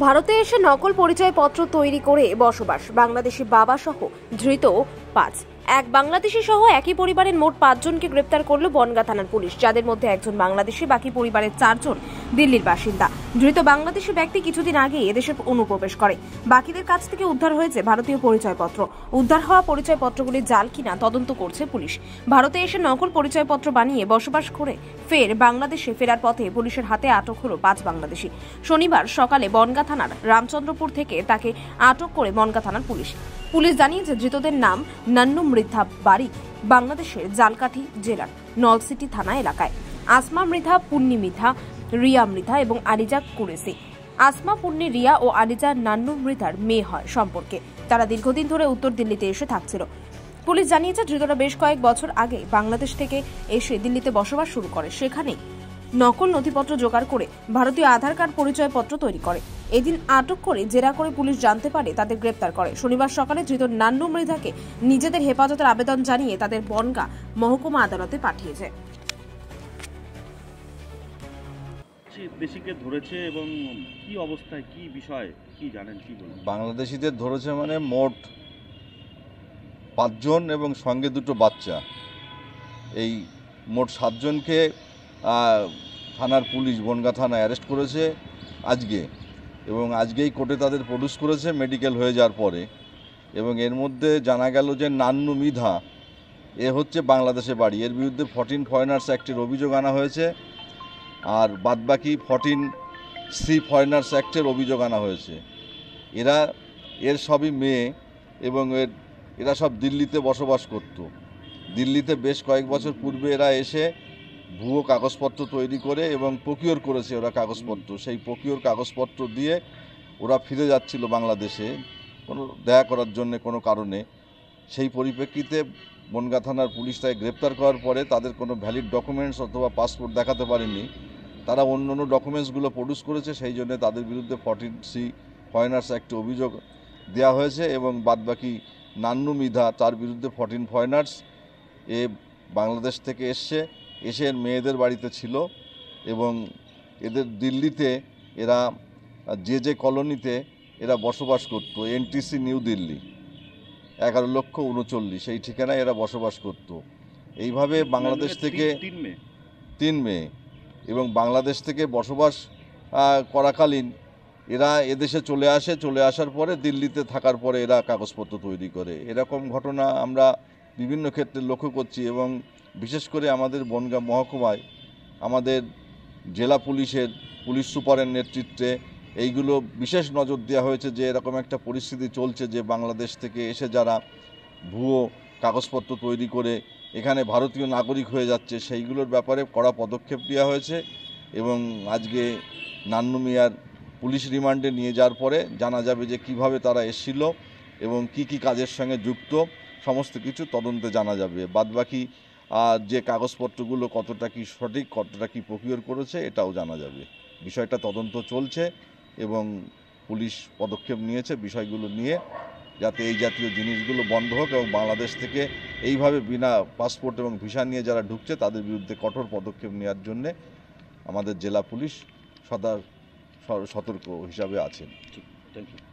ভারতে এসে নকল পরিচয়পত্র তৈরি করে বসবাস বাংলাদেশি বাবা সহ ধৃত ৫। এক বাংলাদেশি সহ একই পরিবারের মোট ৫ জনকে গ্রেপ্তার করল বনগাঁ থানার পুলিশ, যাদের মধ্যে একজন বাংলাদেশি, বাকি পরিবারের ৪ জন দিল্লির বাসিন্দা। ধৃত বাংলাদেশি ব্যক্তি কিছুদিন আগে এদেশে অনুপ্রবেশ করে। বাকিদের কাছ থেকে উদ্ধার হয়েছে ভারতীয় পরিচয়পত্র। উদ্ধার হওয়া পরিচয়পত্রগুলি জাল কিনা তদন্ত করছে পুলিশ। ভারতে এসে নকল পরিচয়পত্র বানিয়ে বসবাস করে ফের বাংলাদেশে ফেরার পথে পুলিশের হাতে আটক হলো ৫ বাংলাদেশি। শনিবার সকালে বনগাঁ থানার রামচন্দ্রপুর থেকে তাকে আটক করে বনগাঁ থানার পুলিশ। পুলিশ জানিয়েছে ধৃতদের নাম নান্নু মৃধা, বাড়ি বাংলাদেশের জালকাঠি জেলার নলসিটি থানা এলাকায়। আসমা মৃধা, পুন্নি মৃধা, রিয়া মৃধা এবং আলিজা কুরেসি। আসমা, পুন্নি, রিয়া ও আলিজা নান্নু মৃধার মেয়ে হয় সম্পর্কে। তারা দীর্ঘদিন ধরে উত্তর দিল্লিতে এসে থাকছিল। পুলিশ জানিয়েছে ধৃতরা বেশ কয়েক বছর আগে বাংলাদেশ থেকে এসে দিল্লিতে বসবাস শুরু করে। সেখানেই নকল নথিপত্র জোগাড় করে ভারতীয় আধার কার্ড পরিচয়পত্র তৈরি করে। এদিন আটক করে জেরা করে পুলিশ জানতে পারে তাদের গ্রেপ্তার করে। শনিবার সকালে ধৃত নান্নু মৃধাকে নিজেদের হেফাজতের আবেদন জানিয়ে তাদের বনগাঁ মহকুমা আদালতে পাঠিয়েছে। দেশিকে ধরেছে এবং কি অবস্থায়, কি বিষয়, কি জানেন, কি বলবেন? বাংলাদেশিদের ধরেছে মানে মোট ৫ জন এবং সঙ্গে 2টো বাচ্চা। এই মোট 7 জনকে থানার পুলিশ বনগাঁ থানা অ্যারেস্ট করেছে আজকে, এবং আজকেই কোর্টে তাদের প্রডিউস করেছে মেডিকেল হয়ে যাওয়ার পরে। এবং এর মধ্যে জানা গেল যে নান্নু মৃধা এ হচ্ছে বাংলাদেশে বাড়ি। এর বিরুদ্ধে 14 ফরেনার্স অ্যাক্টের অভিযোগ আনা হয়েছে, আর বাদবাকি 14C ফরেনার্স অ্যাক্টের অভিযোগ আনা হয়েছে। এর সবই মেয়ে, এবং এরা সব দিল্লিতে বসবাস করত। দিল্লিতে বেশ কয়েক বছর পূর্বে এরা এসে ভুয়ো কাগজপত্র তৈরি করে এবং প্রকিওর করেছে ওরা কাগজপত্র। সেই প্রকিওর কাগজপত্র দিয়ে ওরা ফিরে যাচ্ছিল বাংলাদেশে কোনো দেখা করার জন্য কোনো কারণে। সেই পরিপ্রেক্ষিতে বনগাঁ থানার পুলিশ তাকে গ্রেপ্তার করার পরে তাদের কোনো ভ্যালিড ডকুমেন্টস অথবা পাসপোর্ট দেখাতে পারেনি। তারা অন্য ডকুমেন্টসগুলো প্রডিউস করেছে, সেই জন্য তাদের বিরুদ্ধে 14C ফরেনার্স অ্যাক্টে অভিযোগ দেওয়া হয়েছে। এবং বাদবাকি নান্নু মৃধা, তার বিরুদ্ধে 14 ফরেনার্স। এ বাংলাদেশ থেকে এসে মেয়েদের বাড়িতে ছিল, এবং এদের দিল্লিতে এরা যে কলোনিতে এরা বসবাস করত, NTC নিউ দিল্লি 11,39,000, সেই ঠিকানায় এরা বসবাস করত। এইভাবে বাংলাদেশ থেকে 3 মেয়ে এবং বাংলাদেশ থেকে বসবাস করাকালীন এরা এদেশে চলে আসার পরে দিল্লিতে থাকার পরে এরা কাগজপত্র তৈরি করে। এরকম ঘটনা আমরা বিভিন্ন ক্ষেত্রে লক্ষ্য করছি, এবং বিশেষ করে আমাদের বনগাঁ মহকুমায় আমাদের জেলা পুলিশ সুপারের নেতৃত্বে এইগুলো বিশেষ নজর দেওয়া হয়েছে যে এরকম একটা পরিস্থিতি চলছে যে বাংলাদেশ থেকে এসে যারা ভুয়ো কাগজপত্র তৈরি করে এখানে ভারতীয় নাগরিক হয়ে যাচ্ছে, সেইগুলোর ব্যাপারে কড়া পদক্ষেপ নেওয়া হয়েছে। এবং আজকে নান্নু মিয়ার পুলিশ রিমান্ডে নিয়ে যাওয়ার পরে জানা যাবে যে কিভাবে তারা এসেছিল এবং কি কাজের সঙ্গে যুক্ত, সমস্ত কিছু তদন্তে জানা যাবে। বাদবাকি যে কাগজপত্রগুলো কতটা কি সঠিক, কতটা কি প্রকিওর করেছে, এটাও জানা যাবে। বিষয়টা তদন্ত চলছে এবং পুলিশ পদক্ষেপ নিয়েছে বিষয়গুলো নিয়ে, যাতে এই জাতীয় জিনিসগুলো বন্ধ হোক এবং বাংলাদেশ থেকে এইভাবে বিনা পাসপোর্ট এবং ভিসা নিয়ে যারা ঢুকছে তাদের বিরুদ্ধে কঠোর পদক্ষেপ নেওয়ার জন্যে আমাদের জেলা পুলিশ সদা সতর্ক হিসাবে আছেন। Thank you.